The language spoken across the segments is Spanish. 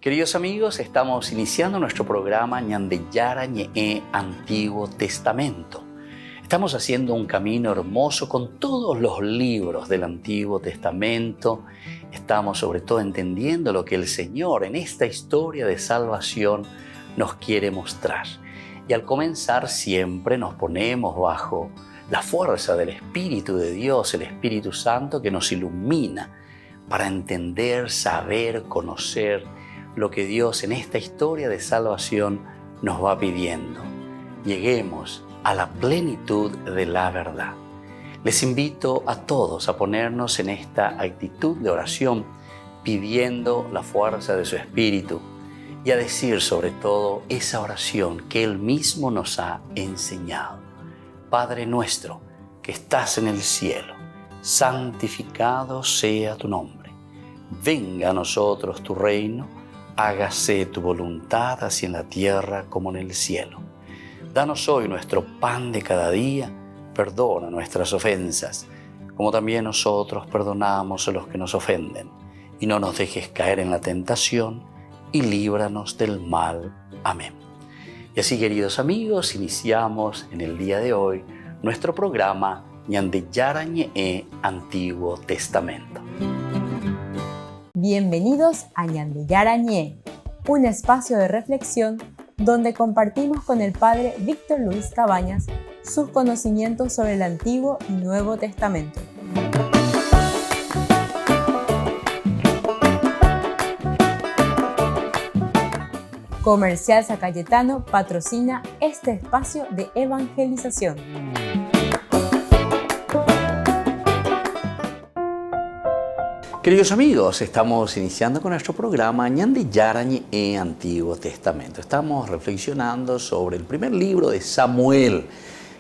Queridos amigos, estamos iniciando nuestro programa Ñandeyara Ñe'e Antiguo Testamento. Estamos haciendo un camino hermoso con todos los libros del Antiguo Testamento. Estamos sobre todo entendiendo lo que el Señor en esta historia de salvación nos quiere mostrar. Y al comenzar siempre nos ponemos bajo la fuerza del Espíritu de Dios, el Espíritu Santo que nos ilumina para entender, saber, conocer lo que Dios en esta historia de salvación nos va pidiendo. Lleguemos a la plenitud de la verdad. Les invito a todos a ponernos en esta actitud de oración, pidiendo la fuerza de su Espíritu y a decir sobre todo esa oración que Él mismo nos ha enseñado. Padre nuestro que estás en el cielo, santificado sea tu nombre. Venga a nosotros tu reino, hágase tu voluntad así en la tierra como en el cielo. Danos hoy nuestro pan de cada día, perdona nuestras ofensas, como también nosotros perdonamos a los que nos ofenden. Y no nos dejes caer en la tentación, y líbranos del mal. Amén. Y así, queridos amigos, iniciamos en el día de hoy nuestro programa Ñandeyara Ñe'e Antiguo Testamento. Bienvenidos a Ñandeyara Ñe'e, un espacio de reflexión donde compartimos con el Padre Víctor Luis Cabañas sus conocimientos sobre el Antiguo y Nuevo Testamento. Comercial San Cayetano patrocina este espacio de evangelización. Queridos amigos, estamos iniciando con nuestro programa Ñandeyara Ñe'e Antiguo Testamento. Estamos reflexionando sobre el primer libro de Samuel,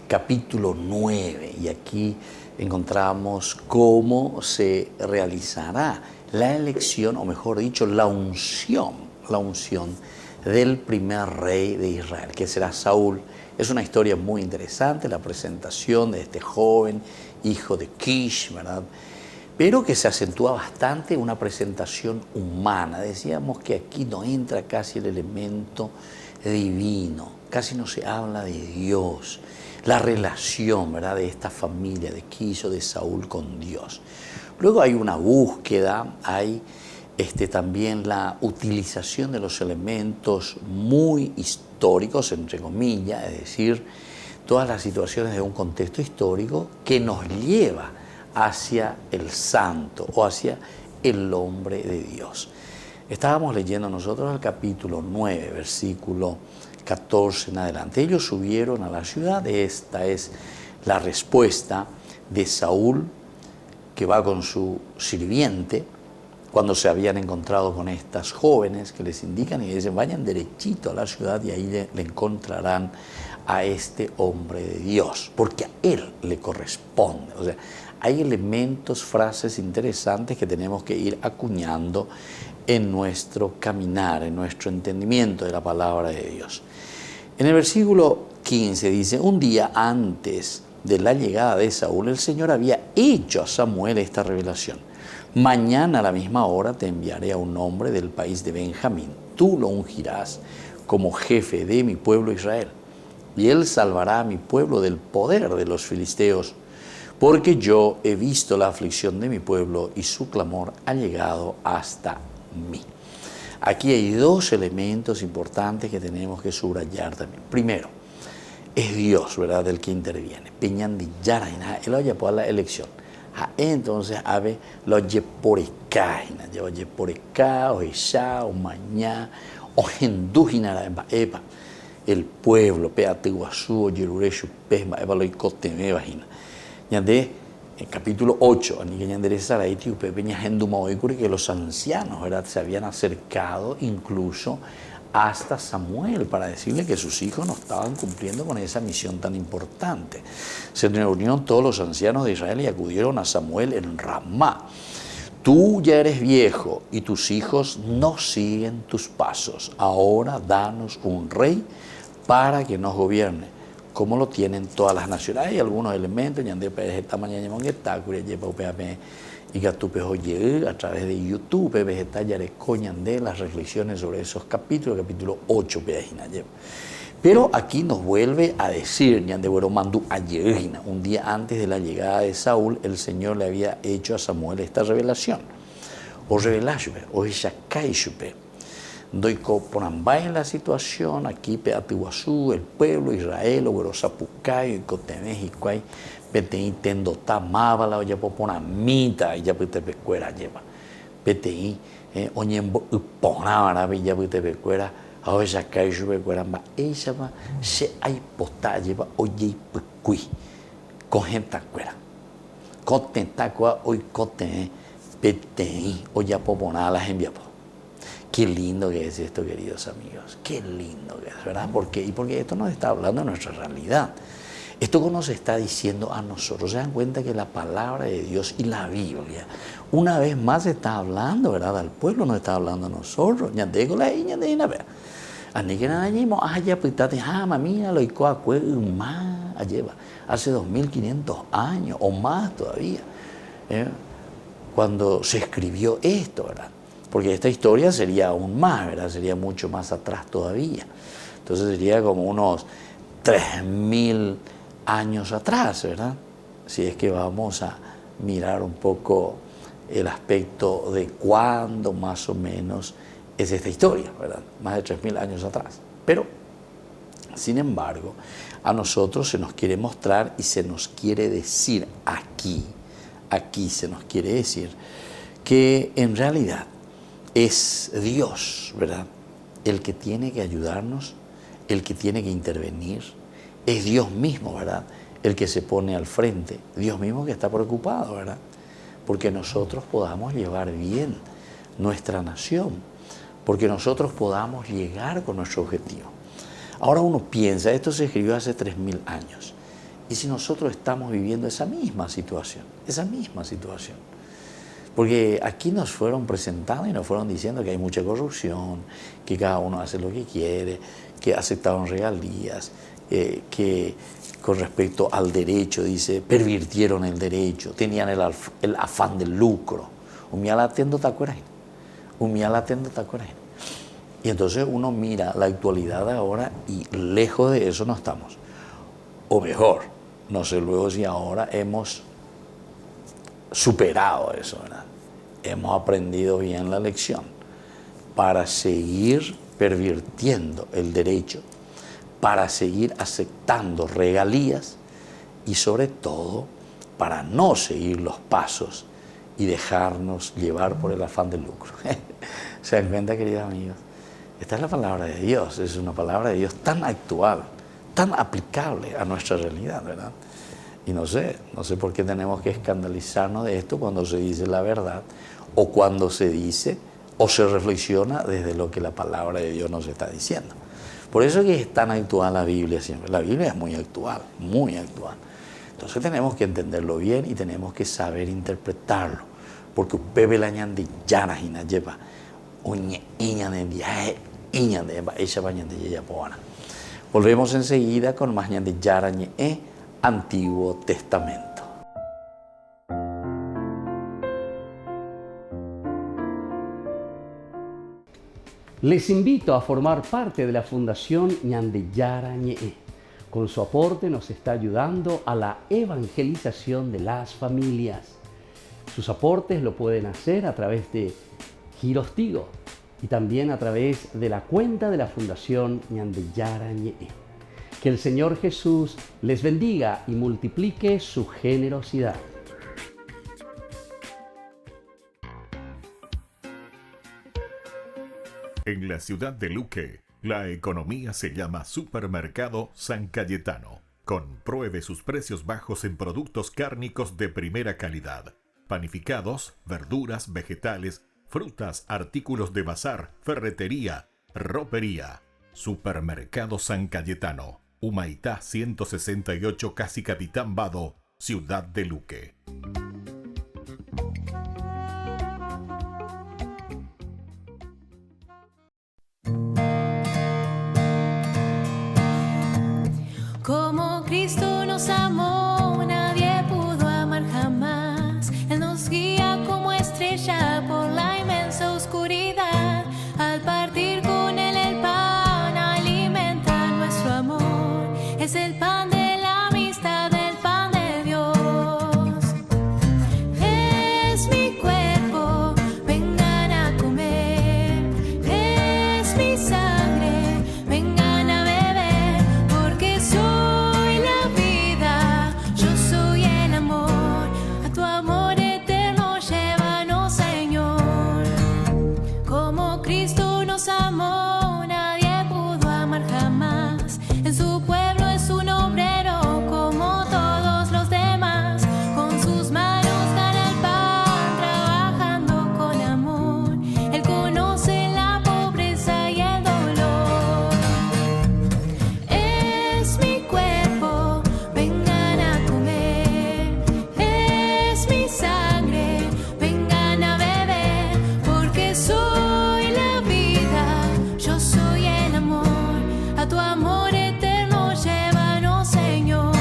capítulo 9. Y aquí encontramos cómo se realizará la elección, o mejor dicho, la unción del primer rey de Israel, que será Saúl. Es una historia muy interesante, la presentación de este joven hijo de Kish, ¿verdad? Pero que se acentúa bastante una presentación humana. Decíamos que aquí no entra casi el elemento divino, casi no se habla de Dios, la relación, ¿verdad?, de esta familia de Kish o de Saúl con Dios. Luego hay una búsqueda, hay también la utilización de los elementos muy históricos, entre comillas, es decir, todas las situaciones de un contexto histórico que nos lleva hacia el santo o hacia el hombre de Dios. Estábamos leyendo nosotros el capítulo 9, versículo 14 en adelante. Ellos subieron a la ciudad. Esta es la respuesta de Saúl, que va con su sirviente cuando se habían encontrado con estas jóvenes que les indican y dicen: vayan derechito a la ciudad y ahí le encontrarán a este hombre de Dios, porque a él le corresponde. O sea, hay elementos, frases interesantes que tenemos que ir acuñando en nuestro caminar, en nuestro entendimiento de la palabra de Dios. En el versículo 15 dice: un día antes de la llegada de Saúl, el Señor había hecho a Samuel esta revelación: mañana a la misma hora te enviaré a un hombre del país de Benjamín. Tú lo ungirás como jefe de mi pueblo Israel, y él salvará a mi pueblo del poder de los filisteos, porque yo he visto la aflicción de mi pueblo y su clamor ha llegado hasta mí. Aquí hay dos elementos importantes que tenemos que subrayar también. Primero, es Dios, ¿verdad?, el que interviene. Ñandeyara, él oye por la elección. Entonces, ave lo oye por acá, oye por acá, o ya, o mañana, o hendujinara en baepa. El pueblo, peatiguazú, o yerureshu, pesma, eva lo icoteme, vagina. Ñandé, en capítulo 8, que los ancianos, ¿verdad?, se habían acercado incluso hasta Samuel para decirle que sus hijos no estaban cumpliendo con esa misión tan importante. Se reunieron todos los ancianos de Israel y acudieron a Samuel en Ramá. Tú ya eres viejo y tus hijos no siguen tus pasos. Ahora danos un rey para que nos gobierne, como lo tienen todas las naciones. Hay algunos elementos, y que tú oye a través de YouTube, vegetales coñan las reflexiones sobre esos capítulos, capítulo 8, pero aquí nos vuelve a decir, un día antes de la llegada de Saúl, el Señor le había hecho a Samuel esta revelación. O revelashupe, o ishacaishupe. Doico porambay en la situación, aquí Peatiguazú, el pueblo, Israel, o Zapucayo, y Cotemejicuay, PTI tendo tamábala, o ya poponamita, y ya putepecuera lleva. PTI, oñembo uponabara, y ya putepecuera, ahora ya caishupe cueramba, ella va, se hay potá, lleva, oye, pecui, cogenta cuera. Cotentacua, hoy cote, PTI, o ya poponalas enviapo. Qué lindo que es esto, queridos amigos. Qué lindo que es, ¿verdad? ¿Por qué? Y porque esto nos está hablando de nuestra realidad. Esto nos está diciendo a nosotros. Se dan cuenta que la palabra de Dios y la Biblia, una vez más está hablando, ¿verdad? Al pueblo nos está hablando a nosotros. Hace 2500 años o más todavía, cuando se escribió esto, ¿verdad? Porque esta historia sería aún más, ¿verdad? Sería mucho más atrás todavía. Entonces sería como unos 3000 años atrás, ¿verdad? Si es que vamos a mirar un poco el aspecto de cuándo más o menos es esta historia, ¿verdad? Más de 3000 años atrás. Pero, sin embargo, a nosotros se nos quiere mostrar y se nos quiere decir aquí se nos quiere decir que en realidad es Dios, ¿verdad?, el que tiene que ayudarnos, el que tiene que intervenir. Es Dios mismo, ¿verdad?, el que se pone al frente. Dios mismo que está preocupado, ¿verdad?, porque nosotros podamos llevar bien nuestra nación, porque nosotros podamos llegar con nuestro objetivo. Ahora uno piensa, esto se escribió hace 3000 años, y si nosotros estamos viviendo esa misma situación, porque aquí nos fueron presentando y nos fueron diciendo que hay mucha corrupción, que cada uno hace lo que quiere, que aceptaron regalías, que con respecto al derecho, dice, pervirtieron el derecho, tenían el afán del lucro. Y entonces uno mira la actualidad ahora y lejos de eso no estamos. O mejor, no sé luego si ahora hemos superado eso, ¿verdad? Hemos aprendido bien la lección para seguir pervirtiendo el derecho, para seguir aceptando regalías y sobre todo para no seguir los pasos y dejarnos llevar por el afán del lucro. ¿Se dan cuenta, queridos amigos? Esta es la palabra de Dios, es una palabra de Dios tan actual, tan aplicable a nuestra realidad, ¿verdad? Y no sé por qué tenemos que escandalizarnos de esto cuando se dice la verdad o cuando se dice o se reflexiona desde lo que la palabra de Dios nos está diciendo. Por eso es que es tan actual la Biblia siempre. La Biblia es muy actual, muy actual. Entonces tenemos que entenderlo bien y tenemos que saber interpretarlo. Porque Pepe la ñan de llanas y lleva volvemos enseguida con más ñan de Yarañe Antiguo Testamento. Les invito a formar parte de la Fundación Ñandeyara Ñe'e. Con su aporte nos está ayudando a la evangelización de las familias. Sus aportes lo pueden hacer a través de Giros Tigo y también a través de la cuenta de la Fundación Ñandeyara Ñe'e. Que el Señor Jesús les bendiga y multiplique su generosidad. En la ciudad de Luque, la economía se llama Supermercado San Cayetano. Compruebe sus precios bajos en productos cárnicos de primera calidad. Panificados, verduras, vegetales, frutas, artículos de bazar, ferretería, ropería. Supermercado San Cayetano. Humaitá 168, Casi Capitán Vado, ciudad de Luque. Como Cristo nos amó, nadie pudo amar jamás. Él nos guía nos amó, nadie pudo amar jamás. En su pueblo es un obrero como todos los demás. Con sus manos gana el pan, trabajando con amor. Él conoce la pobreza y el dolor. Es mi cuerpo, vengan a comer. Es mi sangre, vengan a beber. Porque soy la vida, yo soy el amor. A tu amor eterno llévanos, Señor.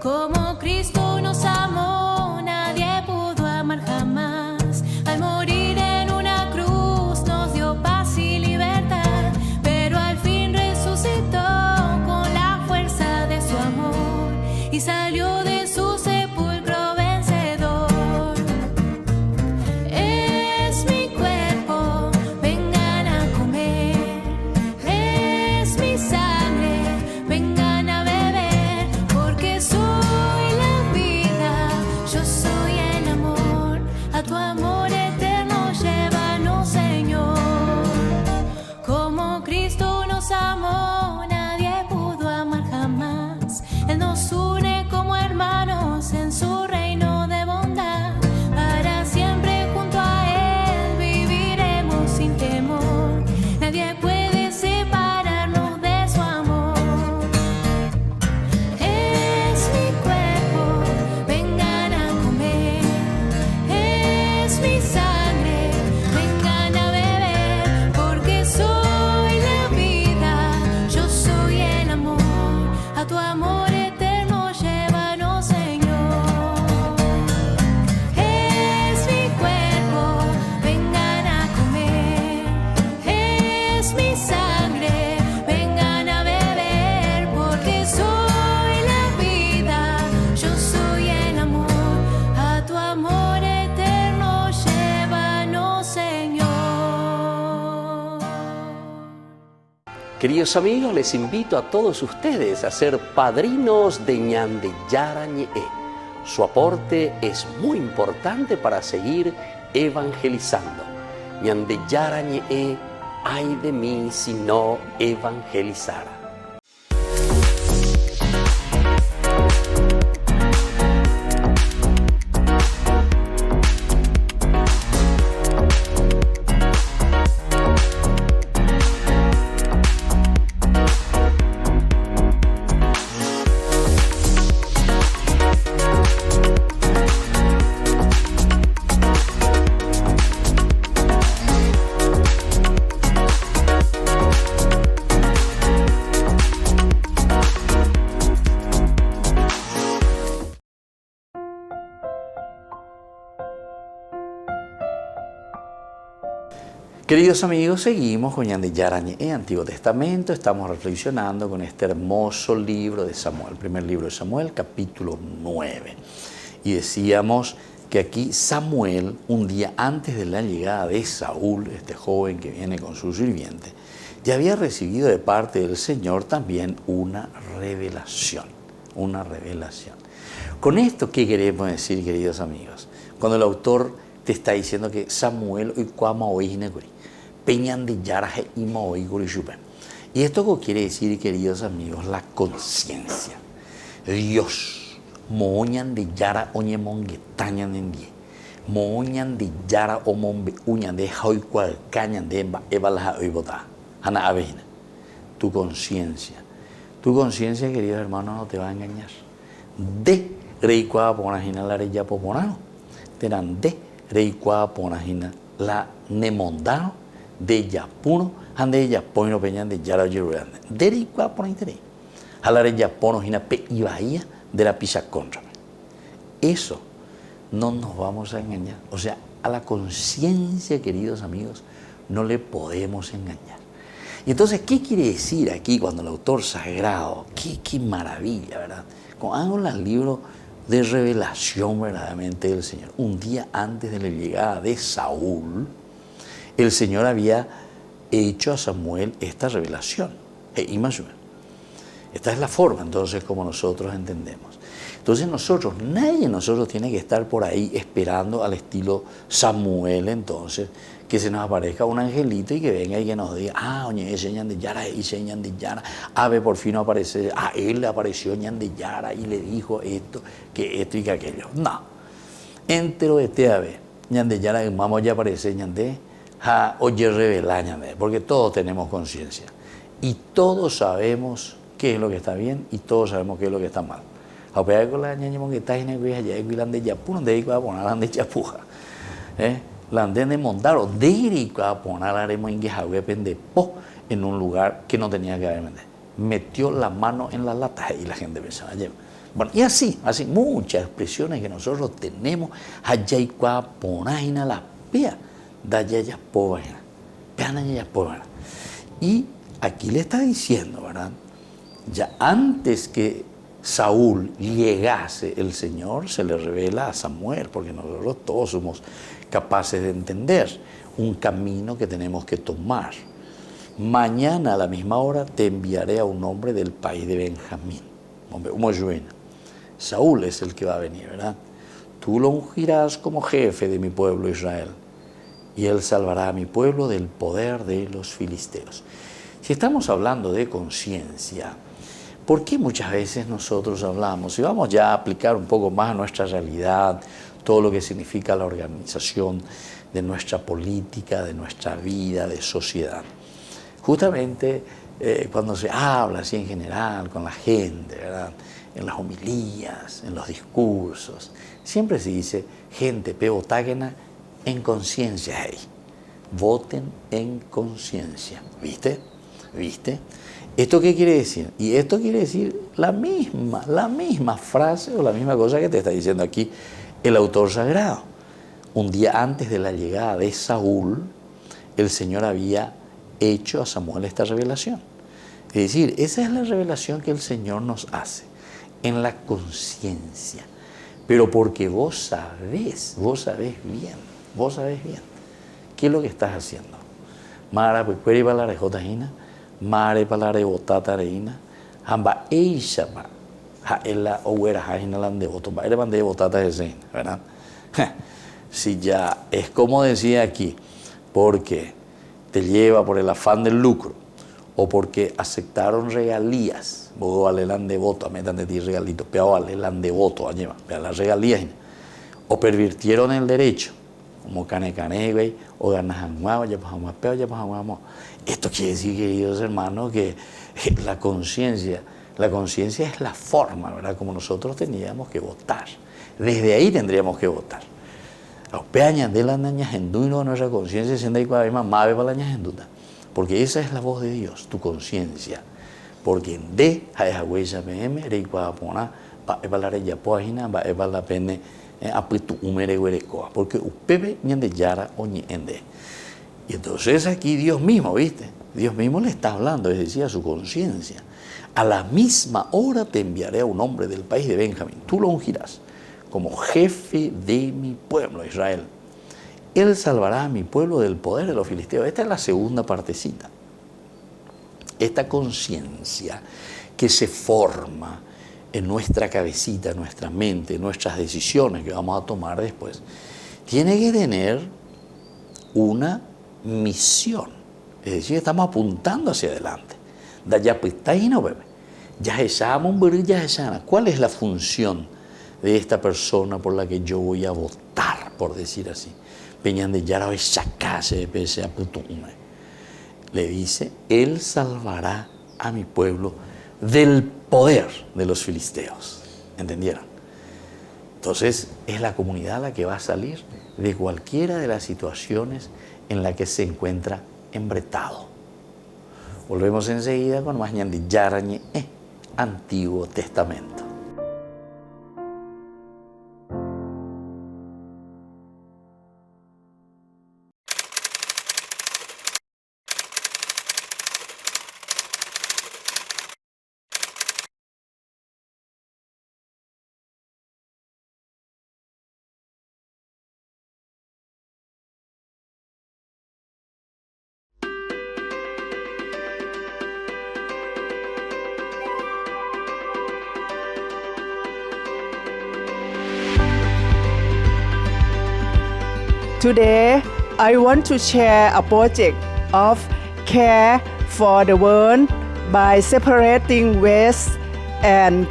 Como Cristo nos amó, nadie pudo amar jamás. Al morir en una cruz nos dio paz y libertad, pero al fin resucitó con la fuerza de su amor y salió de su sepulcro vencedor. Es mi cuerpo, vengan a comer. Es mi sangre, vengan a beber. Porque soy la vida, yo soy el amor. A tu amor eterno llévanos, Señor. Como Cristo nos amó, nadie pudo amar jamás. Él nos une como hermanos en su reino de bondad. Para siempre junto a Él viviremos sin temor. Nadie puede separarnos de su amor. Es mi cuerpo, vengan a comer. Es mi sangre, vengan a beber. Porque soy la vida, yo soy el amor. A tu amor eterno llévanos, Señor. Es mi cuerpo, vengan a comer. Es mi sangre, vengan a beber. Porque soy la vida, yo soy el amor. A tu amor eterno llévanos, Señor. Queridos amigos, les invito a todos ustedes a ser padrinos de Ñande Yarañe. Su aporte es muy importante para seguir evangelizando. Ñande Yarañe, ay de mí si no evangelizara. Queridos amigos, seguimos con Ñande Yarañe, Antiguo Testamento. Estamos reflexionando con este hermoso libro de Samuel, el primer libro de Samuel, capítulo 9. Y decíamos que aquí Samuel, un día antes de la llegada de Saúl, este joven que viene con su sirviente, ya había recibido de parte del Señor también una revelación. Una revelación. Con esto, ¿qué queremos decir, queridos amigos? Cuando el autor te está diciendo que Samuel hoy cuama hoy peñan de yaraje y maoy gurishupe. Y esto quiere decir, queridos amigos, la conciencia. Dios, moñan de yara oñemongue tañan en die. Moñan de yara omombe uñan de hoy cual cañan de ebalaja hoy bota. Ana avena. Tu conciencia. Tu conciencia, queridos hermanos, no te va a engañar. De reicua ponajina la reya poponano. Terán de reicua ponajina la nemondano. De Yapuno, ande Yapoino peñan de Yara Yerurán. De reicua ponajina. A la reya ponajina pe ibaía de la pisa contra. Eso no nos vamos a engañar. O sea, a la conciencia, queridos amigos, no le podemos engañar. Y entonces, ¿qué quiere decir aquí cuando el autor sagrado? Qué maravilla, ¿verdad? Cuando hago el libro de revelación verdaderamente del Señor. Un día antes de la llegada de Saúl, el Señor había hecho a Samuel esta revelación. Esta es la forma, entonces, como nosotros entendemos. Entonces nadie de nosotros tiene que estar por ahí esperando al estilo Samuel, entonces, que se nos aparezca un angelito y que venga y que nos diga, oye, ese Ñan de Yara, ese Ñan de Yara, ave por fin no aparece, a él le apareció Ñan de Yara y le dijo esto y que aquello. No, entero este ave, Ñan de Yara, vamos ya aparece Ñan de, oye, revela Ñan de, porque todos tenemos conciencia y todos sabemos qué es lo que está bien y todos sabemos qué es lo que está mal. A pesar de la ñaña que está en el viaje, ya es de Yapú, donde hay que poner la de Chapuja. La anden de montar o de ir y poner la arema en Guejagüe pendepo en un lugar que no tenía que haber metido. Metió la mano en la lata y la gente pensaba, bueno, y así muchas expresiones que nosotros tenemos, allá y poner en la pea, da ya pobre, ya pobre. Y aquí le está diciendo, ¿verdad? Ya antes que Saúl llegase, el Señor se le revela a Samuel, porque nosotros todos somos capaces de entender un camino que tenemos que tomar. Mañana a la misma hora te enviaré a un hombre del país de Benjamín. Hombre, Saúl es el que va a venir, ¿verdad? Tú lo ungirás como jefe de mi pueblo Israel, y él salvará a mi pueblo del poder de los filisteos. Si estamos hablando de conciencia, ¿por qué muchas veces nosotros hablamos? Y vamos ya a aplicar un poco más a nuestra realidad, todo lo que significa la organización de nuestra política, de nuestra vida, de sociedad. Justamente cuando se habla así en general con la gente, ¿verdad? En las homilías, en los discursos, siempre se dice, gente, votágena en conciencia, hey. Voten en conciencia, ¿viste? ¿Esto qué quiere decir? Y esto quiere decir la misma frase o la misma cosa que te está diciendo aquí el autor sagrado. Un día antes de la llegada de Saúl, el Señor había hecho a Samuel esta revelación. Es decir, esa es la revelación que el Señor nos hace en la conciencia. Pero porque vos sabés bien qué es lo que estás haciendo. Mara, pues, puede ir a la rejotajina. Mare palare botata reina, hamba eishama, ella oguera jaina lan de voto, va a de botata de ¿verdad? Si ya es como decía aquí, porque te lleva por el afán del lucro o porque aceptaron regalías, vos vale lan de voto, a metan de ti regalitos, pero vale lan de voto, allá va, las regalías, o pervirtieron el derecho, como cane, güey, o ganas anguao, ya pasamos peo, ya pasamos. Esto quiere decir, queridos hermanos, que la conciencia es la forma, ¿verdad? Como nosotros teníamos que votar. Desde ahí tendríamos que votar. Los peañas de las nañas enduino nuestra conciencia, siendo ahí cuando más mave para las nañas enduta. Porque esa es la voz de Dios, tu conciencia. Porque en de, a huella PM, rey para poner, para la rey ya página, para la pene, apitu umere huerecoa. Porque upebe ñan de yara o ñende. Y entonces aquí Dios mismo, ¿viste? Dios mismo le está hablando, es decir, a su conciencia. A la misma hora te enviaré a un hombre del país de Benjamín. Tú lo ungirás como jefe de mi pueblo, Israel. Él salvará a mi pueblo del poder de los filisteos. Esta es la segunda partecita. Esta conciencia que se forma en nuestra cabecita, en nuestra mente, en nuestras decisiones que vamos a tomar después, tiene que tener una misión, es decir, estamos apuntando hacia adelante. ¿Cuál es la función de esta persona por la que yo voy a votar, por decir así? Le dice, él salvará a mi pueblo del poder de los filisteos. ¿Entendieron? Entonces es la comunidad la que va a salir de cualquiera de las situaciones en la que se encuentra embretado. Volvemos enseguida con más Ñan de Yara Ñe, Antiguo Testamento. Today, I want to share a project of care for the world by separating waste and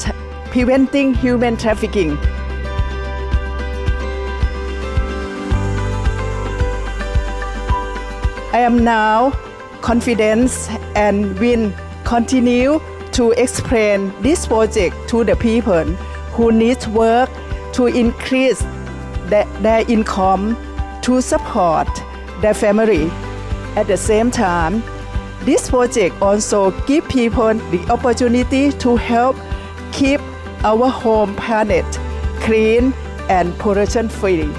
preventing human trafficking. I am now confident and will continue to explain this project to the people who need work to increase their income to support their family. At the same time, this project also gives people the opportunity to help keep our home planet clean and pollution-free.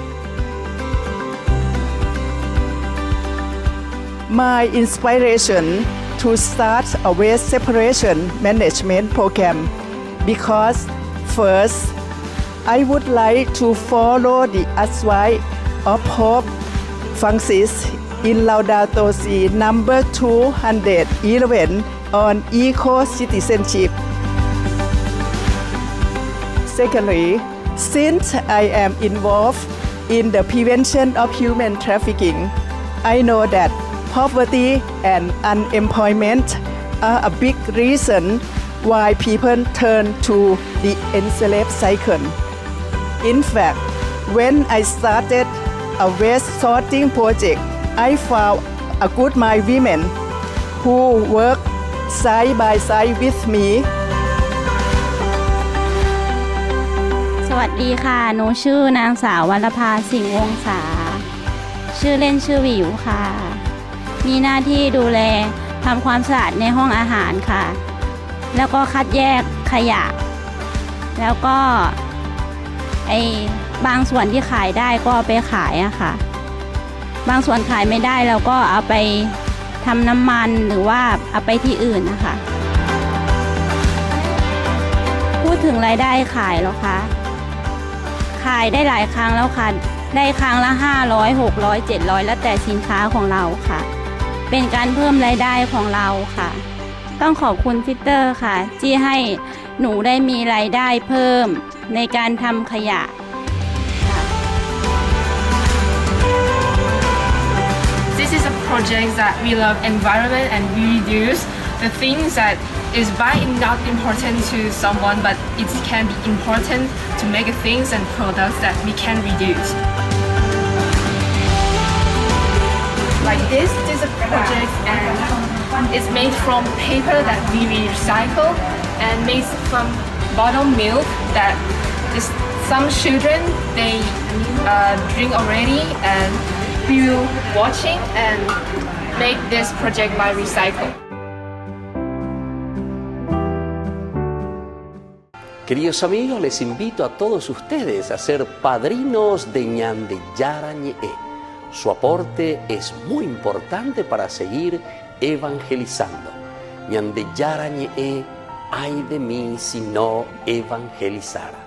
My inspiration to start a waste separation management program because first, I would like to follow the advice of Pope Francis in Laudato Si number 211 on eco-citizenship. Secondly, since I am involved in the prevention of human trafficking, I know that poverty and unemployment are a big reason why people turn to the enslaved cycle. In fact, when I started a waste sorting project, I found a good many women who work side by side with me. สวัสดีค่ะ หนูชื่อนางสาววรรณภาสิงห์วงศาชื่อเล่นชื่อหวิวค่ะ มีหน้าที่ดูแลทำความสะอาดในห้องอาหารค่ะ แล้วก็คัดแยกขยะ แล้วก็บางส่วนที่ขายได้ก็เอาไปขายอะค่ะ บางส่วนขายไม่ได้เราก็เอาไปทำน้ำมันหรือว่าเอาไปที่อื่นนะคะพูดถึงรายได้ขายเหรอคะขายได้หลายครั้งแล้วค่ะได้ครั้งละ500 600 700แล้วแต่สินค้าของเราค่ะเป็นการเพิ่มรายได้ของเราค่ะต้องขอบคุณฟิตเตอร์ค่ะที่ให้หนูได้มีรายได้เพิ่มในการทำขยะ This is a project that we love environment and we reduce the things that is by not important to someone, but it can be important to make things and products that we can reduce. Like this is a project and it's made from paper that we recycle and made from bottled milk that is some children they drink already, and we will watching and make this project by recycle. Queridos amigos, les invito a todos ustedes a ser padrinos de Ñande Yara Ñe'e. Su aporte es muy importante para seguir evangelizando. Ñande Yara Ñe'e, ay de mí si no evangelizara.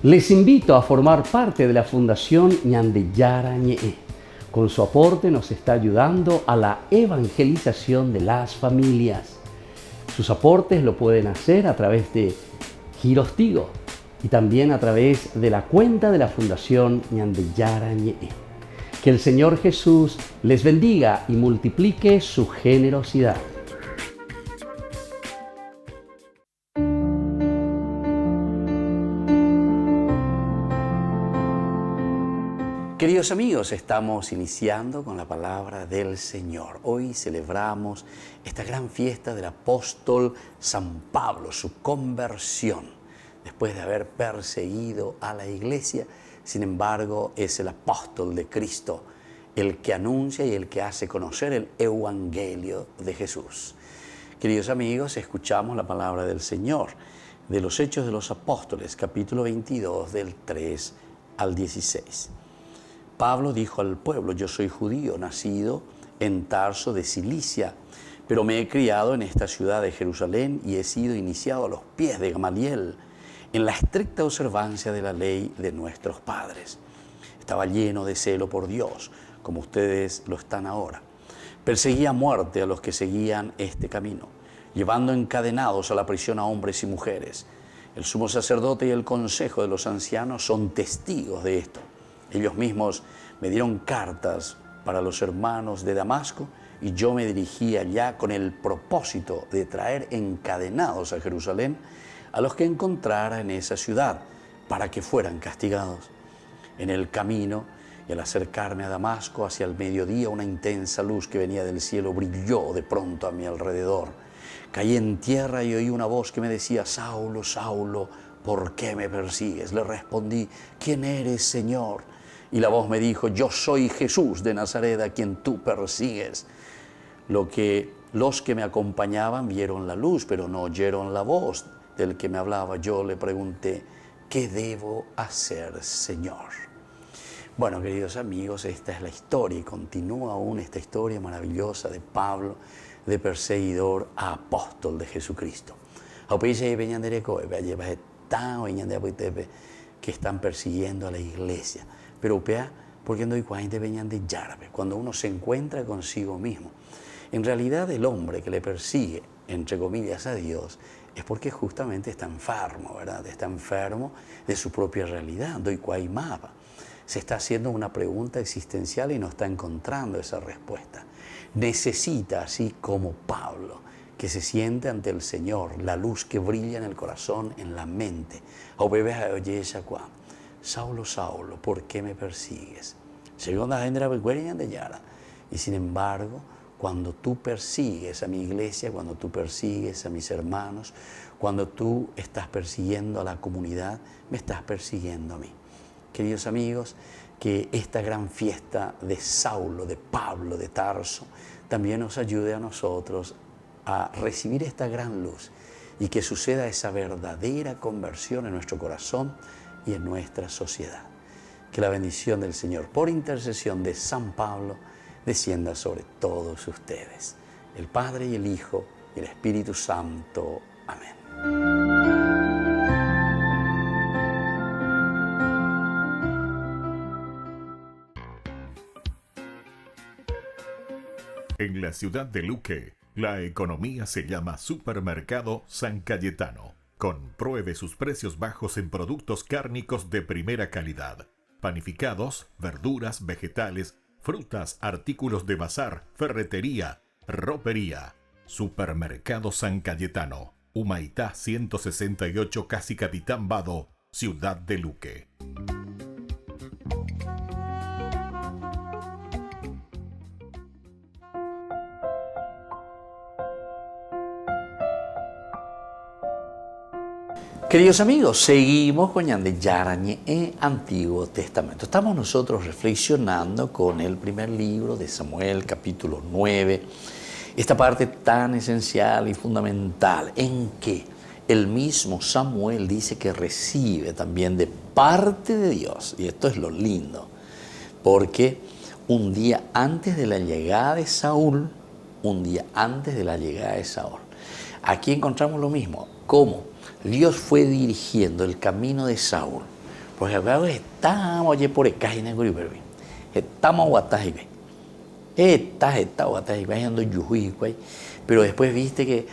Les invito a formar parte de la Fundación Ñande Yara Ñe'e. Con su aporte nos está ayudando a la evangelización de las familias. Sus aportes lo pueden hacer a través de Giros Tigo y también a través de la cuenta de la Fundación Ñande Yara Ñe'e. Que el Señor Jesús les bendiga y multiplique su generosidad. Queridos amigos, estamos iniciando con la palabra del Señor. Hoy celebramos esta gran fiesta del apóstol San Pablo, su conversión. Después de haber perseguido a la iglesia, sin embargo, es el apóstol de Cristo, el que anuncia y el que hace conocer el evangelio de Jesús. Queridos amigos, escuchamos la palabra del Señor de los Hechos de los Apóstoles, capítulo 22, del 3 al 16. Pablo dijo al pueblo: yo soy judío, nacido en Tarso de Cilicia, pero me he criado en esta ciudad de Jerusalén y he sido iniciado a los pies de Gamaliel en la estricta observancia de la ley de nuestros padres. Estaba lleno de celo por Dios, como ustedes lo están ahora. Perseguía a muerte a los que seguían este camino, llevando encadenados a la prisión a hombres y mujeres. El sumo sacerdote y el consejo de los ancianos son testigos de esto. Ellos mismos me dieron cartas para los hermanos de Damasco y yo me dirigí allá con el propósito de traer encadenados a Jerusalén a los que encontrara en esa ciudad para que fueran castigados. En el camino y al acercarme a Damasco hacia el mediodía, una intensa luz que venía del cielo brilló de pronto a mi alrededor. Caí en tierra y oí una voz que me decía: Saulo, Saulo, ¿por qué me persigues? Le respondí: ¿quién eres, Señor? Y la voz me dijo: yo soy Jesús de Nazaret, a quien tú persigues. Los que me acompañaban vieron la luz, pero no oyeron la voz del que me hablaba. Yo le pregunté: ¿qué debo hacer, Señor? Bueno, queridos amigos, esta es la historia y continúa aún esta historia maravillosa de Pablo, de perseguidor a apóstol de Jesucristo. Que están persiguiendo a la iglesia. Pero porque cuando uno se encuentra consigo mismo, en realidad el hombre que le persigue, entre comillas, a Dios, es porque justamente está enfermo, ¿verdad? Está enfermo de su propia realidad. Se está haciendo una pregunta existencial y no está encontrando esa respuesta. Necesita, así como Pablo, que se siente ante el Señor, la luz que brilla en el corazón, en la mente. Saulo, Saulo, ¿por qué me persigues? Y sin embargo, cuando tú persigues a mi iglesia, cuando tú persigues a mis hermanos, cuando tú estás persiguiendo a la comunidad, me estás persiguiendo a mí. Queridos amigos, que esta gran fiesta de Saulo, de Pablo, de Tarso, también nos ayude a nosotros a recibir esta gran luz y que suceda esa verdadera conversión en nuestro corazón y en nuestra sociedad. Que la bendición del Señor, por intercesión de San Pablo, descienda sobre todos ustedes. El Padre y el Hijo y el Espíritu Santo. Amén. En la ciudad de Luque, la economía se llama Supermercado San Cayetano. Compruebe sus precios bajos en productos cárnicos de primera calidad. Panificados, verduras, vegetales, frutas, artículos de bazar, ferretería, ropería. Supermercado San Cayetano. Humaitá 168, Casi Capitán Vado, ciudad de Luque. Queridos amigos, seguimos con Ñande Yara Ñe'e, Antiguo Testamento. Estamos nosotros reflexionando con el primer libro de Samuel, capítulo 9, esta parte tan esencial y fundamental en que el mismo Samuel dice que recibe también de parte de Dios, y esto es lo lindo, porque un día antes de la llegada de Saúl, aquí encontramos lo mismo, cómo Dios fue dirigiendo el camino de Saúl Porque acá estamos, oye, por acá, y no estamos guatajes, está guatajes, ando yujuy, pero después viste que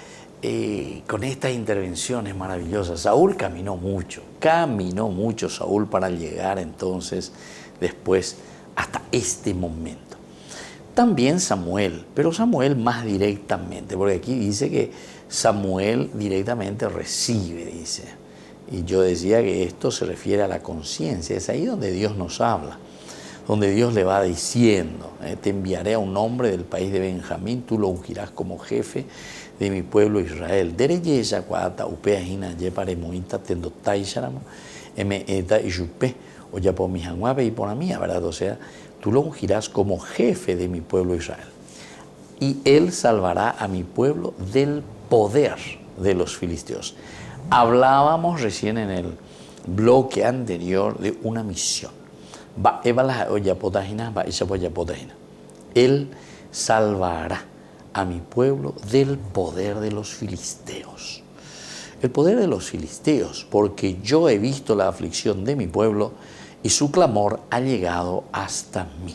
con estas intervenciones maravillosas, Saúl caminó mucho Saúl para llegar entonces después hasta este momento. También Samuel, pero Samuel más directamente, porque aquí dice que Samuel directamente recibe, dice. Y yo decía que esto se refiere a la conciencia, es ahí donde Dios nos habla, donde Dios le va diciendo, te enviaré a un hombre del país de Benjamín, tú lo ungirás como jefe de mi pueblo Israel. Dereyesa cuata upea hina yepare muinta tendo taisharamo eta yupe o ya por mi janguabe y por la mía, ¿verdad? O sea, tú lo ungirás como jefe de mi pueblo Israel. Y él salvará a mi pueblo del poder de los filisteos. Hablábamos recién en el bloque anterior de una misión. Él salvará a mi pueblo del poder de los filisteos. El poder de los filisteos, porque yo he visto la aflicción de mi pueblo y su clamor ha llegado hasta mí.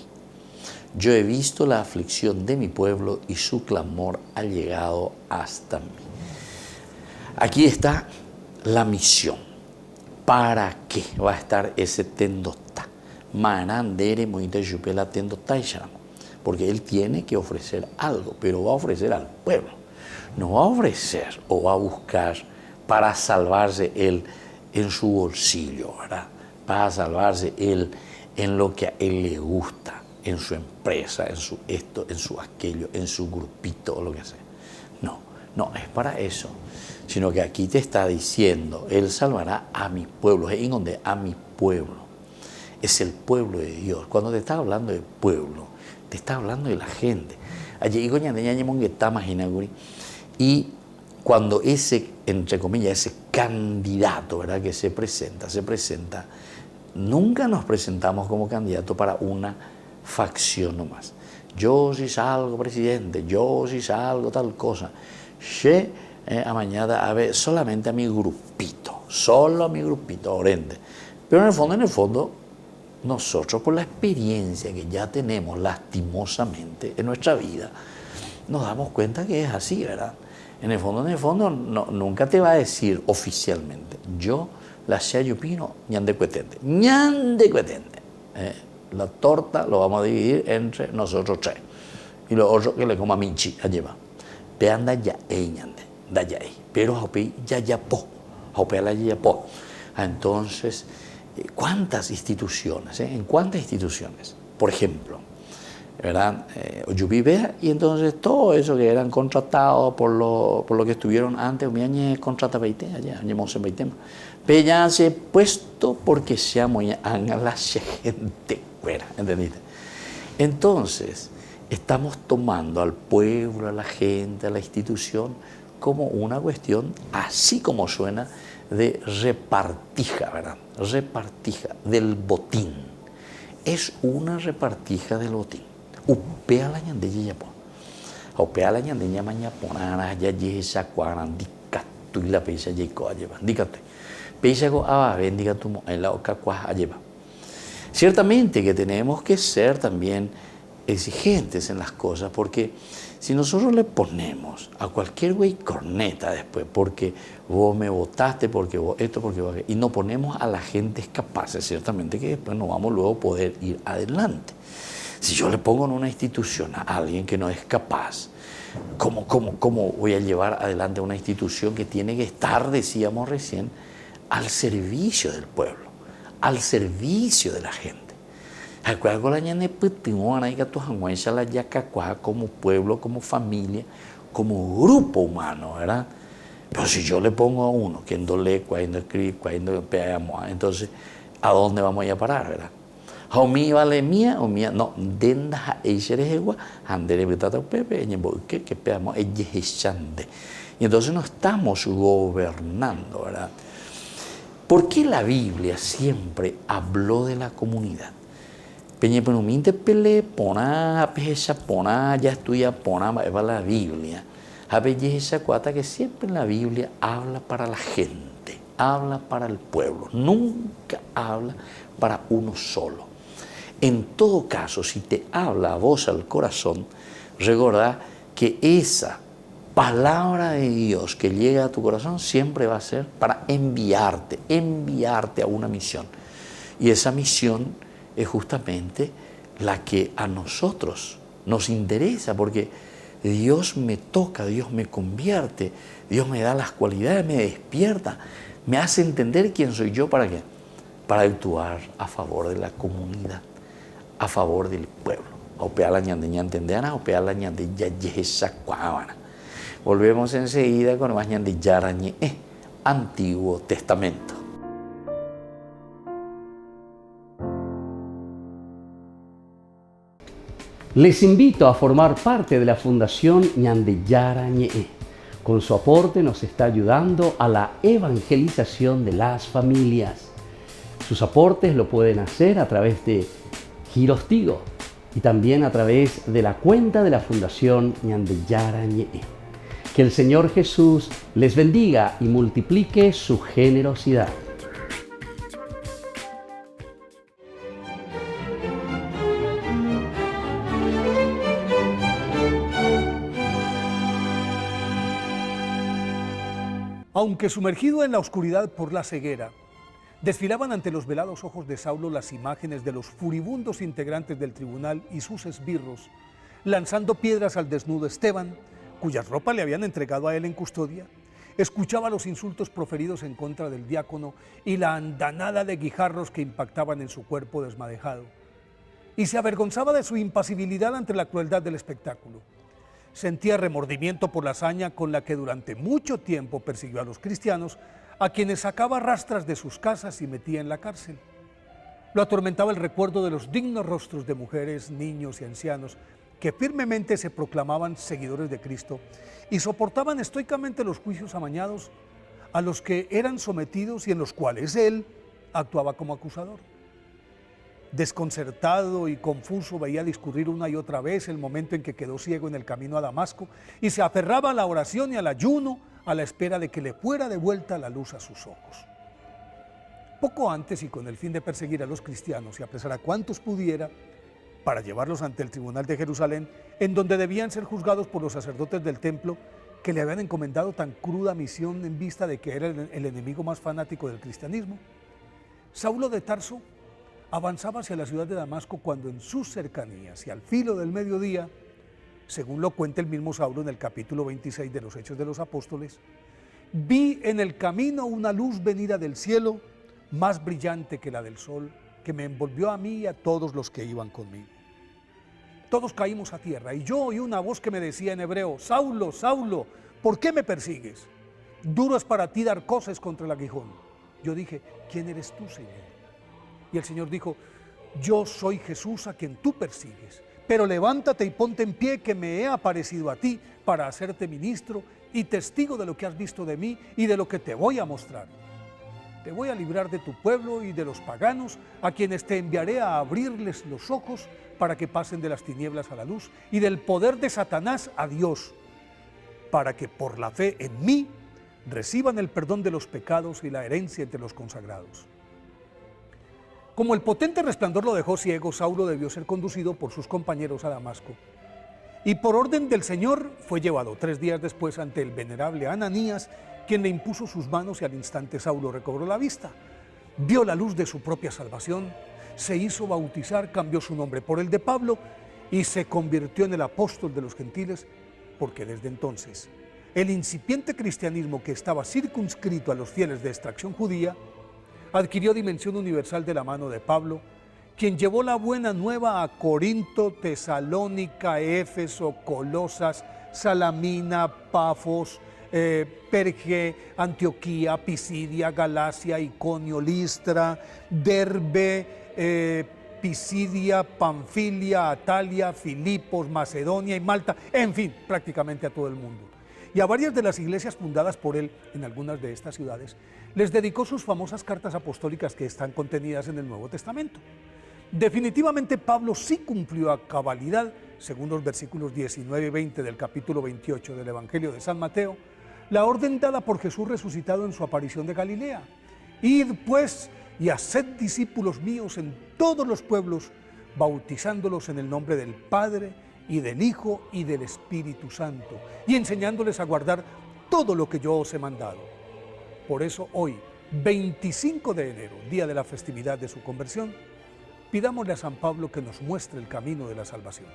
Yo he visto la aflicción de mi pueblo y su clamor ha llegado hasta mí. Aquí está la misión. ¿Para qué va a estar ese tendota? Manandere moita yupela tendota isharamo. Porque él tiene que ofrecer algo, pero va a ofrecer al pueblo. No va a ofrecer o va a buscar para salvarse él en su bolsillo, ¿verdad? Para salvarse él en lo que a él le gusta, en su empresa, en su esto, en su aquello, en su grupito o lo que sea. No es para eso, sino que aquí te está diciendo, él salvará a mi pueblo, es en donde a mi pueblo, es el pueblo de Dios. Cuando te está hablando de pueblo, te está hablando de la gente. Y cuando ese, entre comillas, ese candidato, ¿verdad?, que se presenta, nunca nos presentamos como candidato para una facción nomás. Yo si salgo presidente, yo si salgo tal cosa. A mañana a ver solamente a mi grupito, solo a mi grupito, orente. Pero en el fondo, nosotros por la experiencia que ya tenemos lastimosamente en nuestra vida, nos damos cuenta que es así, ¿verdad? En el fondo, no, nunca te va a decir oficialmente, yo la sea yupino, ñande cuetente. La torta lo vamos a dividir entre nosotros tres. Y lo otro que le coma Michi, allí va. Peanda ya ñande, da ya. Pero haupe ya po, haupe la ya po. Entonces, ¿cuántas instituciones? ¿En cuántas instituciones? Por ejemplo, ¿verdad? Oyubibea, y entonces todo eso que eran contratados por lo que estuvieron antes, mi año contrata 20, allá, año 20. Pero ya se puesto porque seamos a la gente fuera, ¿entendiste? Entonces, estamos tomando al pueblo, a la gente, a la institución, como una cuestión, así como suena, de repartija, ¿verdad? Repartija del botín. Es una repartija del botín. Upea la ñandeya yapo. Upea la ñandeya mañaponana, ya yesa cuaran, dicatu y la peisa yeco alleva. Dícate. Peisa go aba, bendiga tu mo, en la oca cuaj alleva. Ciertamente que tenemos que ser también exigentes en las cosas, porque si nosotros le ponemos a cualquier güey corneta después, porque vos me votaste, porque vos esto, porque vos, y no ponemos a la gente capaces, ciertamente que después no vamos luego a poder ir adelante. Si yo le pongo en una institución a alguien que no es capaz, ¿cómo voy a llevar adelante una institución que tiene que estar, decíamos recién, al servicio del pueblo, al servicio de la gente? Como pueblo, como familia, como grupo humano, ¿verdad? Pero si yo le pongo a uno que entonces, ¿a dónde vamos a ir a parar, verdad? Vale mía o mía, no, denda igual, y entonces no estamos gobernando, ¿verdad? ¿Por qué la Biblia siempre habló de la comunidad? Peñepenuminte pele pona, pesa pona, ya estudia pona, va la Biblia. A esa cuata que siempre en la Biblia habla para la gente. habla para el pueblo, nunca habla para uno solo. En todo caso, si te habla a vos al corazón, recuerda que esa palabra de Dios que llega a tu corazón siempre va a ser para enviarte a una misión. Y esa misión es justamente la que a nosotros nos interesa, porque Dios me toca, Dios me convierte, Dios me da las cualidades, me despierta, me hace entender quién soy yo. ¿Para qué? Para actuar a favor de la comunidad, a favor del pueblo. Volvemos enseguida con más Ñande Yarañe, Antiguo Testamento. Les invito a formar parte de la Fundación Ñande Yarañe. Con su aporte nos está ayudando a la evangelización de las familias. Sus aportes lo pueden hacer a través de Giros Tigo y también a través de la cuenta de la Fundación Ñande Yarañe. Que el Señor Jesús les bendiga y multiplique su generosidad. Aunque sumergido en la oscuridad por la ceguera, desfilaban ante los velados ojos de Saulo las imágenes de los furibundos integrantes del tribunal y sus esbirros, lanzando piedras al desnudo Esteban, cuyas ropas le habían entregado a él en custodia. Escuchaba los insultos proferidos en contra del diácono y la andanada de guijarros que impactaban en su cuerpo desmadejado. Y se avergonzaba de su impasibilidad ante la crueldad del espectáculo. Sentía remordimiento por la hazaña con la que durante mucho tiempo persiguió a los cristianos, a quienes sacaba rastras de sus casas y metía en la cárcel. Lo atormentaba el recuerdo de los dignos rostros de mujeres, niños y ancianos que firmemente se proclamaban seguidores de Cristo y soportaban estoicamente los juicios amañados a los que eran sometidos y en los cuales él actuaba como acusador. Desconcertado y confuso veía discurrir una y otra vez el momento en que quedó ciego en el camino a Damasco y se aferraba a la oración y al ayuno a la espera de que le fuera devuelta la luz a sus ojos. Poco antes, y con el fin de perseguir a los cristianos y apresar a cuantos pudiera, para llevarlos ante el tribunal de Jerusalén, en donde debían ser juzgados por los sacerdotes del templo que le habían encomendado tan cruda misión en vista de que era el enemigo más fanático del cristianismo, Saulo de Tarso avanzaba hacia la ciudad de Damasco cuando en sus cercanías y al filo del mediodía, según lo cuenta el mismo Saulo en el capítulo 26 de los Hechos de los Apóstoles, vi en el camino una luz venida del cielo, más brillante que la del sol, que me envolvió a mí y a todos los que iban conmigo. Todos caímos a tierra y yo oí una voz que me decía en hebreo: Saulo, Saulo, ¿por qué me persigues? Duro es para ti dar coces contra el aguijón. Yo dije: ¿quién eres tú, Señor? Y el Señor dijo: yo soy Jesús a quien tú persigues, pero levántate y ponte en pie, que me he aparecido a ti para hacerte ministro y testigo de lo que has visto de mí y de lo que te voy a mostrar. Te voy a librar de tu pueblo y de los paganos, a quienes te enviaré a abrirles los ojos para que pasen de las tinieblas a la luz y del poder de Satanás a Dios, para que por la fe en mí reciban el perdón de los pecados y la herencia entre los consagrados. Como el potente resplandor lo dejó ciego, Saulo debió ser conducido por sus compañeros a Damasco. Y por orden del Señor fue llevado 3 días después ante el venerable Ananías, quien le impuso sus manos y al instante Saulo recobró la vista. Vio la luz de su propia salvación, se hizo bautizar, cambió su nombre por el de Pablo y se convirtió en el apóstol de los gentiles, porque desde entonces el incipiente cristianismo que estaba circunscrito a los fieles de extracción judía adquirió dimensión universal de la mano de Pablo, quien llevó la buena nueva a Corinto, Tesalónica, Éfeso, Colosas, Salamina, Pafos, Perge, Antioquía, Pisidia, Galacia, Iconio, Listra, Derbe, Pisidia, Panfilia, Atalia, Filipos, Macedonia y Malta, en fin, prácticamente a todo el mundo. Y a varias de las iglesias fundadas por él en algunas de estas ciudades, les dedicó sus famosas cartas apostólicas que están contenidas en el Nuevo Testamento. Definitivamente Pablo sí cumplió a cabalidad, según los versículos 19 y 20 del capítulo 28 del Evangelio de San Mateo, la orden dada por Jesús resucitado en su aparición de Galilea. Id pues y haced discípulos míos en todos los pueblos, bautizándolos en el nombre del Padre y del Hijo y del Espíritu Santo, y enseñándoles a guardar todo lo que yo os he mandado. Por eso hoy, 25 de enero, día de la festividad de su conversión, pidámosle a San Pablo que nos muestre el camino de la salvación.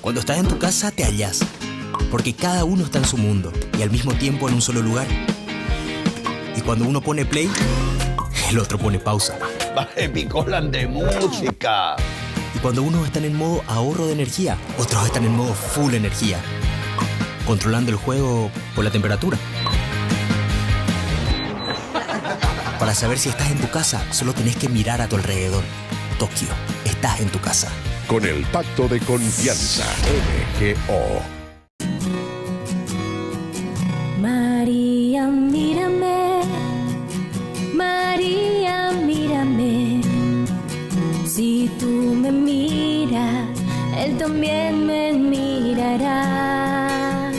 Cuando estás en tu casa te hallas, porque cada uno está en su mundo y al mismo tiempo en un solo lugar. Y cuando uno pone play, el otro pone pausa. Baje picolan de música. Y cuando unos están en modo ahorro de energía, otros están en modo full energía, controlando el juego por la temperatura. Para saber si estás en tu casa, solo tenés que mirar a tu alrededor. Tokio, estás en tu casa. Con el Pacto de Confianza, MGO. María, mírame, María, mírame. Si tú me miras, Él también me mirará.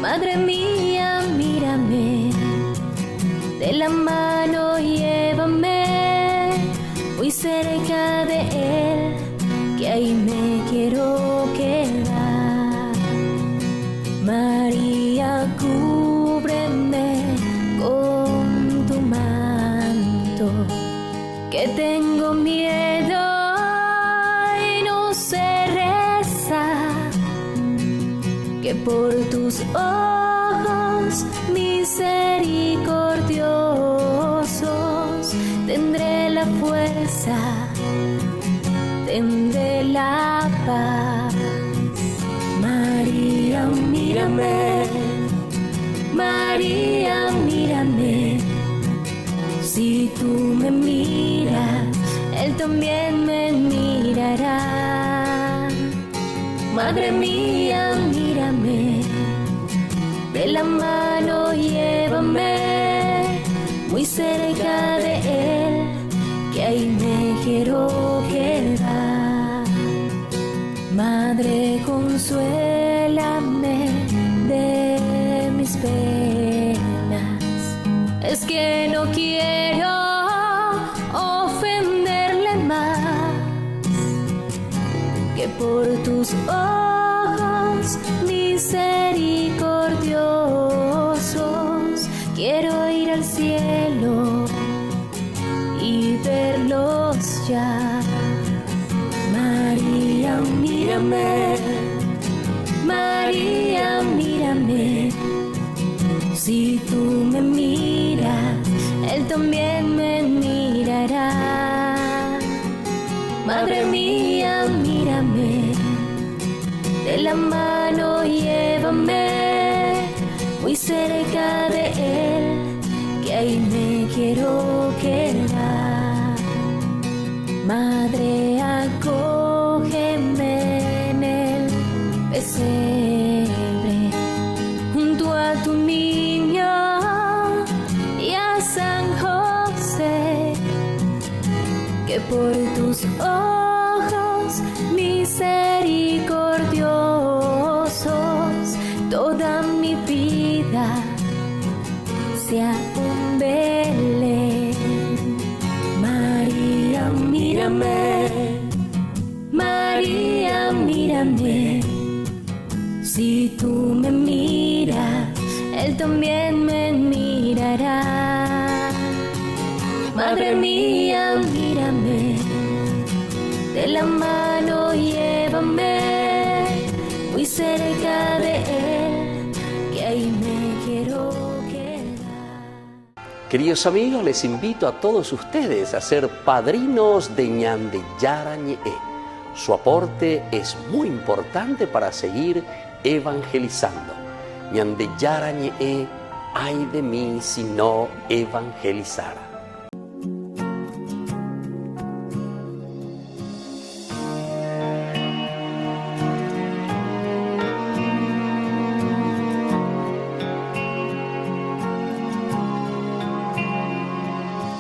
Madre mía, mírame, de la mano llévame, muy cerca de Él, que ahí me quiero quedar. María, cúbreme con tu manto, que tengo miedo y no sé rezar, que por tus ojos misericordiosos tendré la fuerza, tendré la paz. María, mírame, María, mírame. Si tú me miras, Él también me mirará. Madre mía, mírame, de la mano llévame, muy cerca de Él, que ahí me quiero quedar. Madre, consuélame de mis penas, es que no quiero ofenderle más, que por tus ojos misericordiosos quiero ir al cielo y verlos ya. María, mírame, María, mírame. Si tú me miras, Él también me mirará. Madre mía, mírame, de la mano llévame, muy cerca de Él, que ahí me quiero quedar. Madre, acógeme en el pesebre, junto a tu niño y a San José, que por tus ojos misericordiosos toda mi vida sea un Belén. María, mírame, María, mírame. Si tú me miras, Él también me mirará. Madre mía, mírame, de la mano llévame, muy cerca de Él, que ahí me quiero quedar. Queridos amigos, les invito a todos ustedes a ser padrinos de Ñande Yara Ñe'e. Su aporte es muy importante para seguir evangelizando. Ñande Yara Ñe'e, ay de mí si no evangelizara.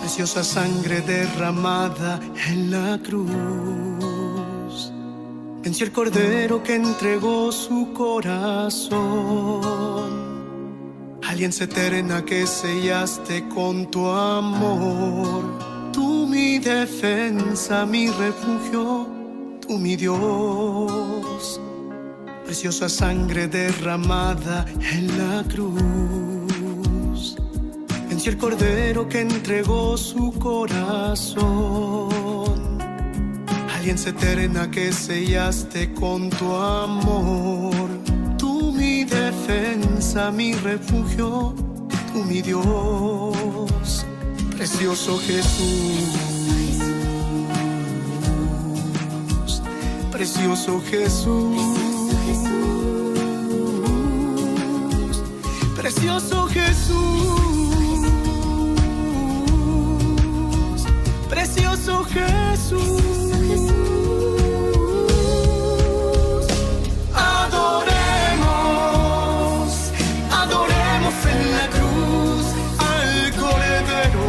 Preciosa sangre derramada en la cruz, venció el cordero que entregó su corazón. Alianza eterna que sellaste con tu amor, tú mi defensa, mi refugio, tú mi Dios. Preciosa sangre derramada en la cruz, venció el cordero que entregó su corazón. Alianza eterna que sellaste con tu amor, tú mi defensa, mi refugio, tú mi Dios. Precioso Jesús, precioso Jesús, precioso Jesús, precioso Jesús. Adoremos, adoremos en la cruz al Cordero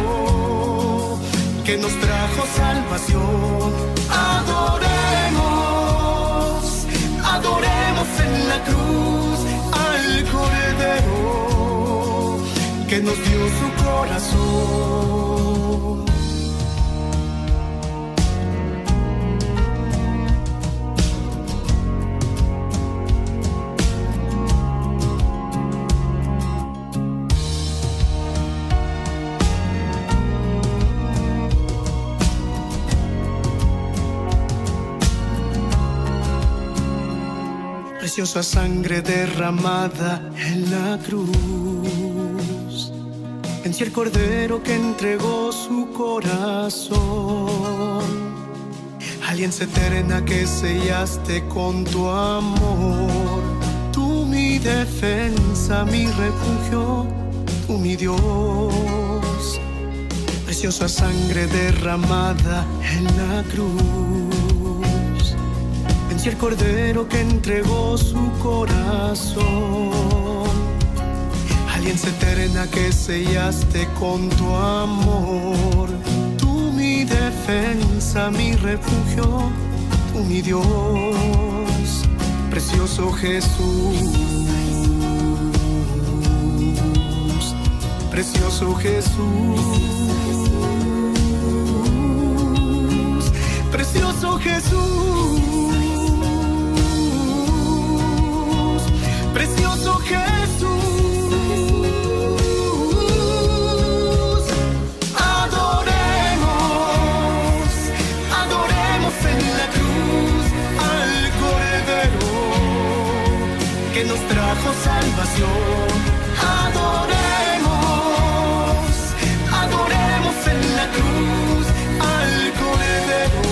que nos trajo salvación. Adoremos, adoremos en la cruz al Cordero que nos dio su corazón. Preciosa sangre derramada en la cruz, venció el cordero que entregó su corazón. Alianza eterna que sellaste con tu amor, tú mi defensa, mi refugio, tú mi Dios. Preciosa sangre derramada en la cruz, venció el cordero que entregó su corazón. Alianza eterna que sellaste con tu amor, tú mi defensa, mi refugio, tú mi Dios. Precioso Jesús, precioso Jesús, precioso Jesús, precioso Jesús. Adoremos, adoremos en la cruz al Cordero que nos trajo salvación. Adoremos, adoremos en la cruz al Cordero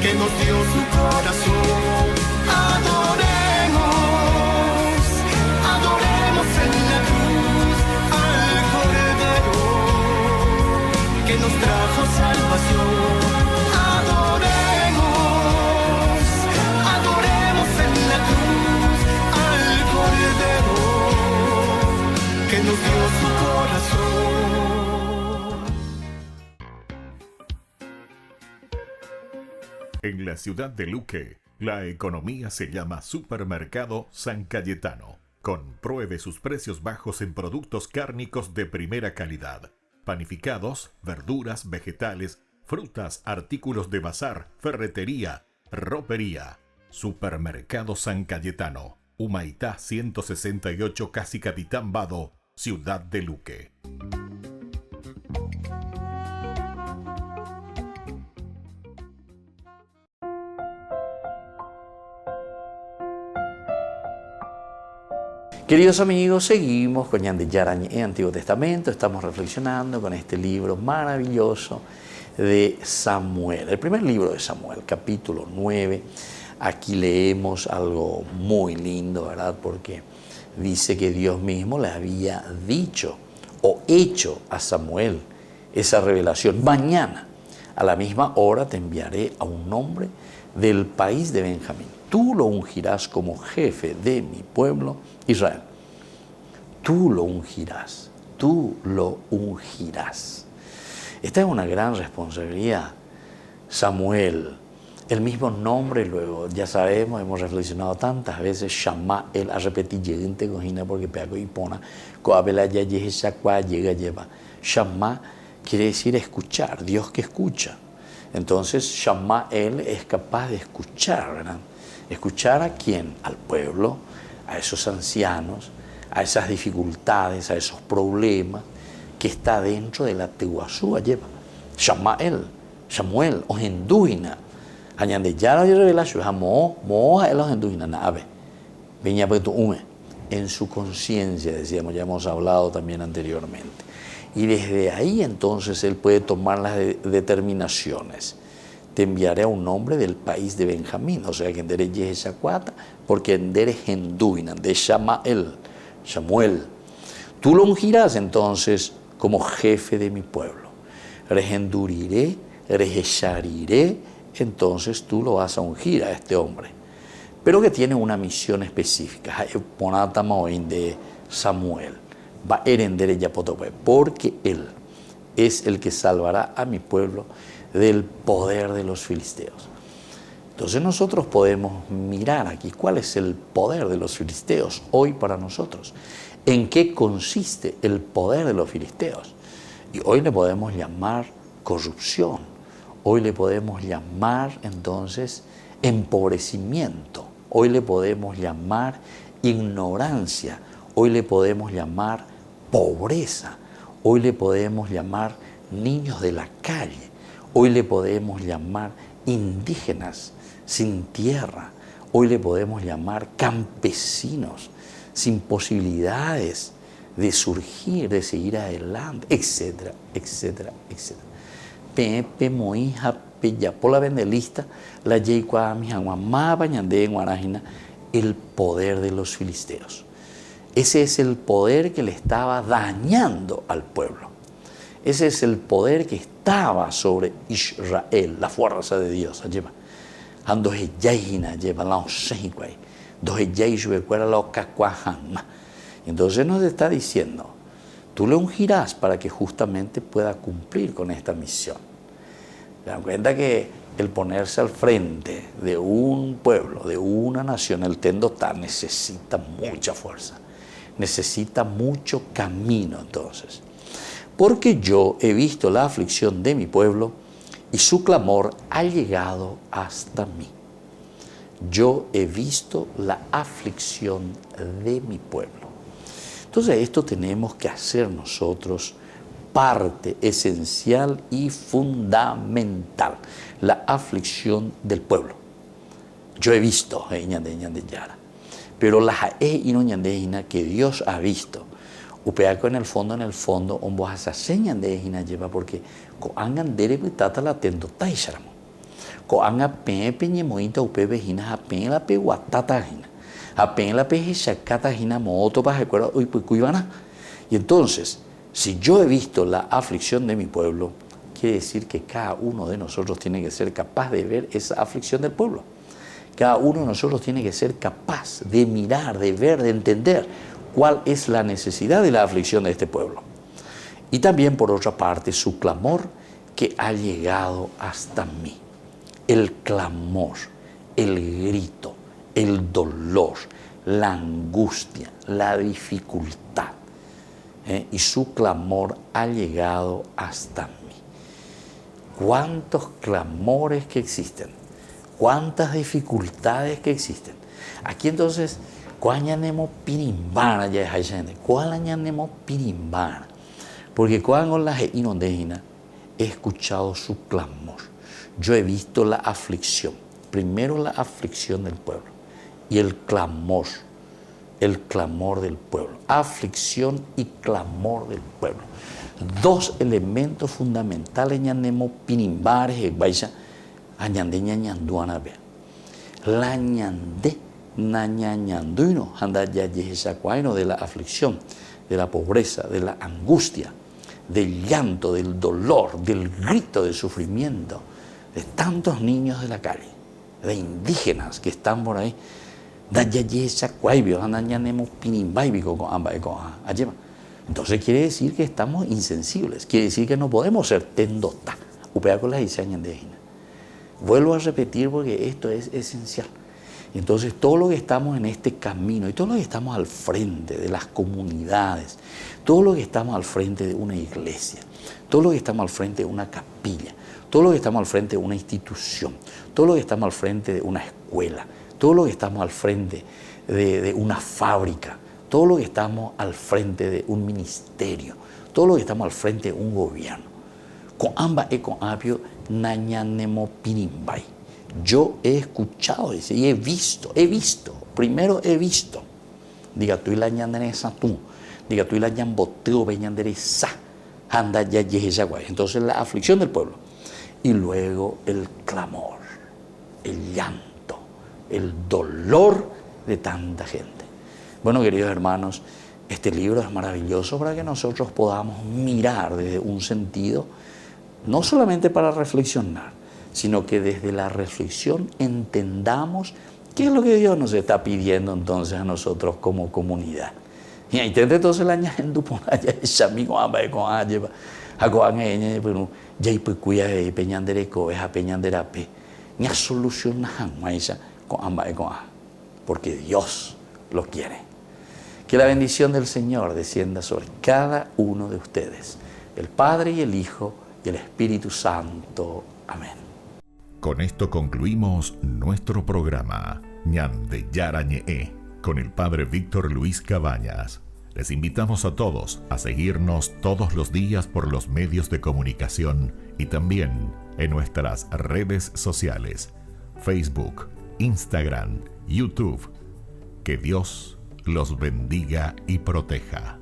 que nos dio su corazón. Adoremos, adoremos en la cruz al Cordero que nos trajo salvación. Adoremos, adoremos en la cruz al Cordero que nos dio su corazón. En la ciudad de Luque, la economía se llama Supermercado San Cayetano. Compruebe sus precios bajos en productos cárnicos de primera calidad. Panificados, verduras, vegetales, frutas, artículos de bazar, ferretería, ropería. Supermercado San Cayetano. Humaitá 168, Casi Capitán Vado, ciudad de Luque. Queridos amigos, seguimos con Ñande Yarañe en Antiguo Testamento. Estamos reflexionando con este libro maravilloso de Samuel. El primer libro de Samuel, capítulo 9. Aquí leemos algo muy lindo, ¿verdad? Porque dice que Dios mismo le había dicho o hecho a Samuel esa revelación. Mañana, a la misma hora, te enviaré a un hombre del país de Benjamín. Tú lo ungirás como jefe de mi pueblo Israel. Tú lo ungirás, tú lo ungirás. Esta es una gran responsabilidad. Samuel, el mismo nombre luego, ya sabemos, hemos reflexionado tantas veces, Shama, el a repetir, llegante cojina porque peaco y pona, coabela ya llega lleva. Shama quiere decir escuchar, Dios que escucha. Entonces, Shama, él es capaz de escuchar, ¿verdad? ¿Escuchar a quién? Al pueblo, a esos ancianos, a esas dificultades, a esos problemas que está dentro de la Tehuasúa lleva. Samuel, o Hendúina, añade ya la revelación, moa el Hendúina, nave, veña pues en su conciencia, decíamos, ya hemos hablado también anteriormente. Y desde ahí entonces él puede tomar las determinaciones. Te enviaré a un hombre del país de Benjamín, o sea que endere Yehesacuata, porque endere Hendúina, de Samuel. Tú lo ungirás entonces como jefe de mi pueblo. Regenduriré, rejeshariré, entonces tú lo vas a ungir a este hombre. Pero que tiene una misión específica. Ponatamaoin de Samuel. Va a erendere Yapotope, porque él es el que salvará a mi pueblo del poder de los filisteos. Entonces nosotros podemos mirar aquí cuál es el poder de los filisteos hoy para nosotros. ¿En qué consiste el poder de los filisteos? Y hoy le podemos llamar corrupción. Hoy le podemos llamar entonces empobrecimiento. Hoy le podemos llamar ignorancia. Hoy le podemos llamar pobreza. Hoy le podemos llamar niños de la calle. Hoy le podemos llamar indígenas sin tierra. Hoy le podemos llamar campesinos sin posibilidades de surgir, de seguir adelante, etcétera, etcétera, etcétera. Pepe Moija Peyapola Vendelista, la Yeicuami Aguamá Bañandé en Guarajina, el poder de los filisteos. Ese es el poder que le estaba dañando al pueblo. Ese es el poder que estaba sobre Israel, la fuerza de Dios. Lleva. Ando heyaina, lleva la osehiquai. Do heyai subecuera la ocacuajama. Entonces nos está diciendo, tú le ungirás para que justamente pueda cumplir con esta misión. Se dan cuenta que el ponerse al frente de un pueblo, de una nación, el tendotar, necesita mucha fuerza. Necesita mucho camino entonces. Porque yo he visto la aflicción de mi pueblo y su clamor ha llegado hasta mí. Yo he visto la aflicción de mi pueblo. Entonces esto tenemos que hacer nosotros parte esencial y fundamental, la aflicción del pueblo. Yo he visto, pero la que Dios ha visto. Upeaco en el fondo, un bojas señan de hina lleva porque coangan dere pitata la tendo taisharamo. Coanga pepe ñemoita upebe hina apen la pe guatata hina. Apen la pe hishakata hina moto para recuerda uy puikuivana. Y entonces, si yo he visto la aflicción de mi pueblo, quiere decir que cada uno de nosotros tiene que ser capaz de ver esa aflicción del pueblo. Cada uno de nosotros tiene que ser capaz de mirar, de ver, de entender cuál es la necesidad de la aflicción de este pueblo. Y también, por otra parte, su clamor que ha llegado hasta mí. El clamor, el grito, el dolor, la angustia, la dificultad. Y su clamor ha llegado hasta mí. ¿Cuántos clamores que existen? ¿Cuántas dificultades que existen? Aquí entonces, ¿cuál añanemo pirimbana ya es gente? ¿Cuál añanemo pirimbana? Porque cuando la inondejina he escuchado su clamor. Yo he visto la aflicción. Primero la aflicción del pueblo y el clamor el clamor del pueblo. Aflicción y clamor del pueblo. Dos elementos fundamentales ñanemo pinimbares vaya añande ñañanduana be. La ñande nañañanduino anda ya yesacuaino de la aflicción, de la pobreza, de la angustia, del llanto, del dolor, del grito de sufrimiento de tantos niños de la calle, de indígenas que están por ahí. Entonces quiere decir que estamos insensibles, quiere decir que no podemos ser tendota. Vuelvo a repetir porque esto es esencial. Entonces todo lo que estamos en este camino y todo lo que estamos al frente de las comunidades, todo lo que estamos al frente de una iglesia, todo lo que estamos al frente de una capilla, todo lo que estamos al frente de una institución, todo lo que estamos al frente de una escuela, todo lo que estamos al frente de una fábrica, todo lo que estamos al frente de un ministerio, todo lo que estamos al frente de un gobierno. Con ambas y con apio nañanemo pinimbay. Yo he escuchado y he visto, primero he visto. Diga tú y la ñanderesa tú, diga tú y la ñamboteo beñanderesa, anda ya yejaguay. Entonces la aflicción del pueblo y luego el clamor, el llanto, el dolor de tanta gente. Bueno, queridos hermanos, este libro es maravilloso para que nosotros podamos mirar desde un sentido, no solamente para reflexionar, sino que desde la reflexión entendamos qué es lo que Dios nos está pidiendo entonces a nosotros como comunidad. Y ahí entonces la ñajendu ponaya esa amigo amba con ayeva agoange pero ya y cuya peñandereco es a peñanderape ña solucionan maisa con amba con a porque Dios lo quiere. Que la bendición del Señor descienda sobre cada uno de ustedes, el Padre y el Hijo y el Espíritu Santo. Amén. Con esto concluimos nuestro programa Ñande Yarañe con el Padre Víctor Luis Cabañas. Les invitamos a todos a seguirnos todos los días por los medios de comunicación y también en nuestras redes sociales, Facebook, Instagram, YouTube. Que Dios los bendiga y proteja.